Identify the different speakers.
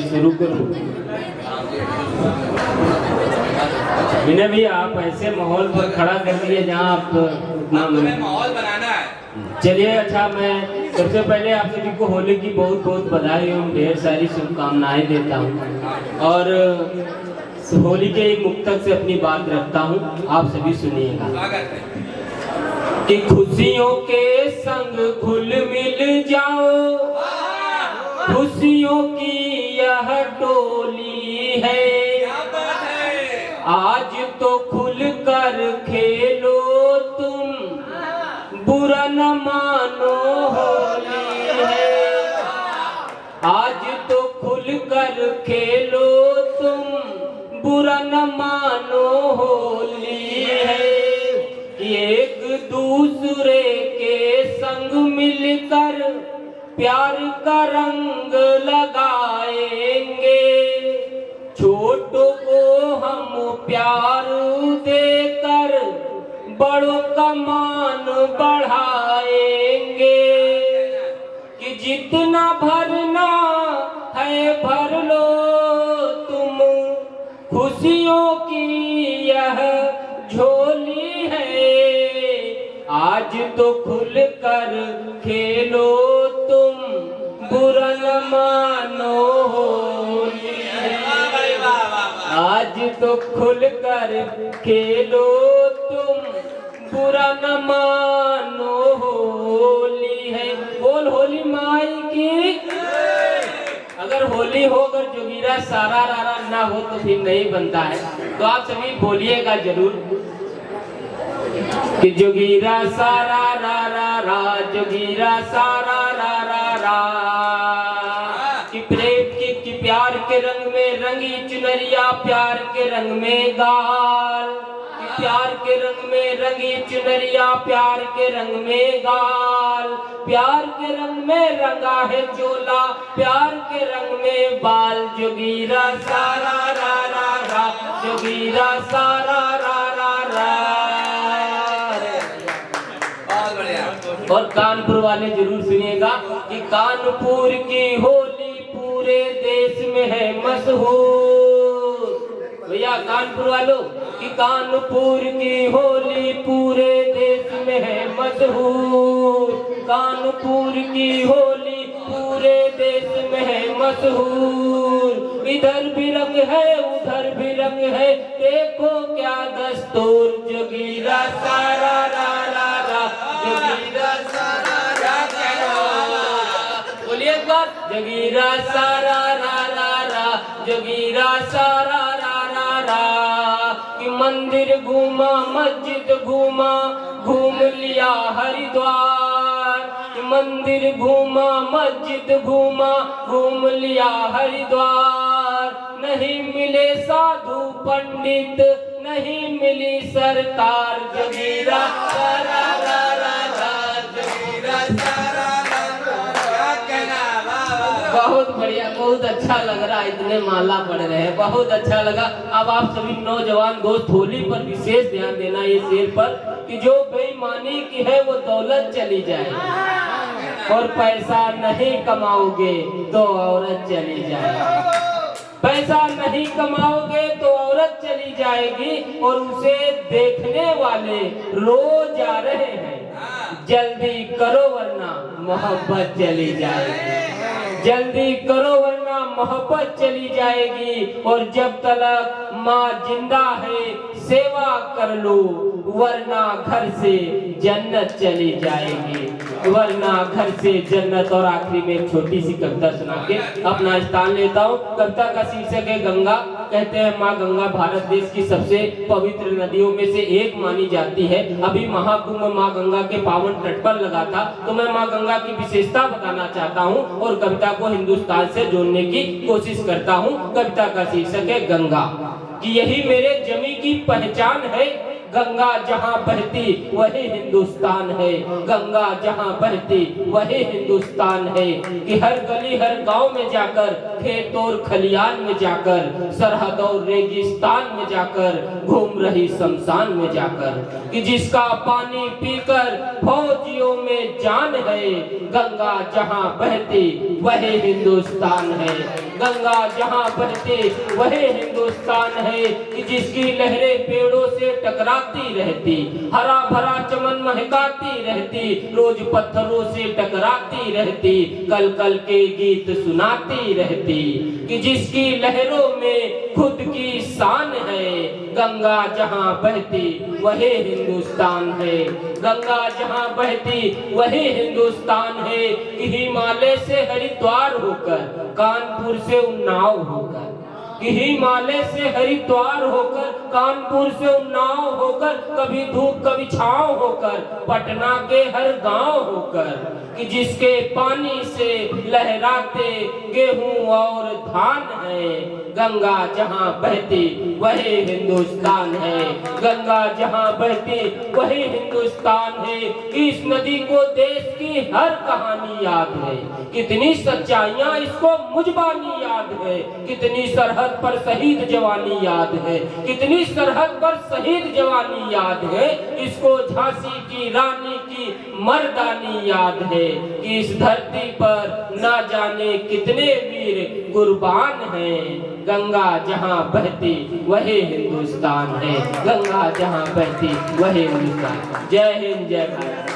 Speaker 1: शुरू करूं। विनय भैया आप ऐसे माहौल पर खड़ा कर दिए जहाँ आप
Speaker 2: माहौल बनाना है।
Speaker 1: चलिए अच्छा, मैं सबसे पहले आप सभी को होली की बहुत बहुत बधाई एवं ढेर सारी शुभकामनाएं देता हूँ और होली के एक मुक्तक से अपनी बात रखता हूँ, आप सभी सुनिएगा। कि खुशियों के संग घुल मिल जाओ, खुशियों की यह टोली है, आज तो खुल कर खेलो तुम, बुरा न मानो होली है, आज तो खुल कर खेलो तुम, बुरा न मानो होली है। एक दूसरे के संग मिलकर प्यार का रंग लगाएंगे, छोटों को हम प्यार देकर बड़ों का मान बढ़ाएंगे। कि जितना भरना है भर लो तुम, खुशियों की यह झोली है, आज तो खुल कर खेलो तुम, बुरा न मानो होली है, आज तो खुल कर खेलो तुम, बुरा न मानो होली है। बोल होली माई की। अगर होली हो, अगर जोगीरा सारा रारा ना हो तो फिर नहीं बनता है, तो आप सभी बोलिएगा जरूर कि जोगीरा सारा रारा रा, जोगीरा सारा रारा रा। कि प्रेम की प्यार के रंग में रंगी चुनरिया, प्यार के रंग में गाल, कि प्यार के रंग में रंगी चुनरिया, प्यार के रंग में गाल, प्यार के रंग में रंगा है चोला, प्यार के रंग में बाल, जोगीरा सारा रारा रा, जोगीरा सारा रारा रा। और कानपुर वाले जरूर सुनिएगा कि कानपुर की होली पूरे देश में है मशहूर। भैया कानपुर वालों, कि कानपुर की होली पूरे देश में है मशहूर, कानपुर की होली पूरे देश में है मशहूर। इधर भी रंग है उधर भी रंग है, देखो क्या दस्तूर, जोगीरा सारा रारा रा, जोगीरा सारा रारा रा। बोलिए एक बार, जोगीरा सारा रारा रा, जोगीरा सारा रारा रा। कि मंदिर घूमा मस्जिद घूमा, घूम लिया हरिद्वार, कि मंदिर घूमा मस्जिद घूमा, घूम लिया हरिद्वार। नहीं मिले साधु पंडित, नहीं मिली सरकार, जोगीरा सारा रारा रा, जोगीरा सारा रारा रा। बहुत बढ़िया, बहुत अच्छा लग रहा है, इतने माला पढ़ रहे हैं, बहुत अच्छा लगा। अब आप सभी नौजवान दोस्त होली पर विशेष ध्यान देना ये शेर पर, कि जो बेईमानी की है वो दौलत चली जाए, और पैसा नहीं कमाओगे तो औरत चली जाएगी, पैसा नहीं कमाओगे तो औरत चली जाएगी, और उसे देखने वाले रोज आ रहे हैं, जल्दी करो वरना मोहब्बत चली जाएगी, जल्दी करो वरना मोहब्बत चली जाएगी। और जब तक माँ जिंदा है सेवा कर लो, वरना घर से जन्नत चली जाएगी, वरना घर से जन्नत। और आखिरी में एक छोटी सी कविता सुना के अपना स्थान लेता हूँ। कविता का शीर्षक है गंगा। कहते हैं माँ गंगा भारत देश की सबसे पवित्र नदियों में से एक मानी जाती है। अभी महाकुंभ माँ गंगा के पावन तट पर लगा था, तो मैं माँ गंगा की विशेषता बताना चाहता हूँ और कविता को हिंदुस्तान से जोड़ने की कोशिश करता हूँ। कविता का शीर्षक है गंगा। कि यही मेरे जमी की पहचान है, गंगा जहाँ बहती वही हिंदुस्तान है, गंगा जहाँ बहती वही हिंदुस्तान है। कि हर गली हर गांव में जाकर खेत और खलियान में जाकर, सरहद और रेगिस्तान में जाकर, घूम रही शमशान में जाकर, कि जिसका पानी पीकर फौजियों में जान है। गंगा जहां बहती वही हिंदुस्तान है, गंगा जहां बहती वही हिंदुस्तान है, कि जिसकी लहरें पेड़ों से टकराती रहती, हरा भरा चमन महकाती रहती, रोज पत्थरों से टकराती रहती, कल कल के गीत सुनाती रहती, कि जिसकी लहरों में खुद की शान है। गंगा जहां बहती वही हिंदुस्तान है, गंगा जहां बहती वही हिंदुस्तान है, कि हिमालय से हरिद्वार होकर, कानपुर से उन्नाव होकर, कि हिमालय से हरिद्वार होकर, कानपुर से उन्नाव होकर, कभी धूप कभी छांव होकर, पटना के हर गांव होकर, कि जिसके पानी से लहराते गेहूं और धान है। गंगा जहां बहती वही हिंदुस्तान है, गंगा जहां बहती वही हिंदुस्तान है। इस नदी को देश की हर कहानी याद है, कितनी सच्चाइयां इसको मुजबानी याद है, कितनी सरहद पर शहीद जवानी याद है, कितनी सरहद पर शहीद जवानी याद है। इसको झांसी की रानी की मर्दानी याद है, कि इस धरती पर ना जाने कितने वीर कुर्बान हैं। गंगा जहां बहती वही हिंदुस्तान है, गंगा जहां बहती वही हिंदुस्तान। जय हिंद, जय भारत।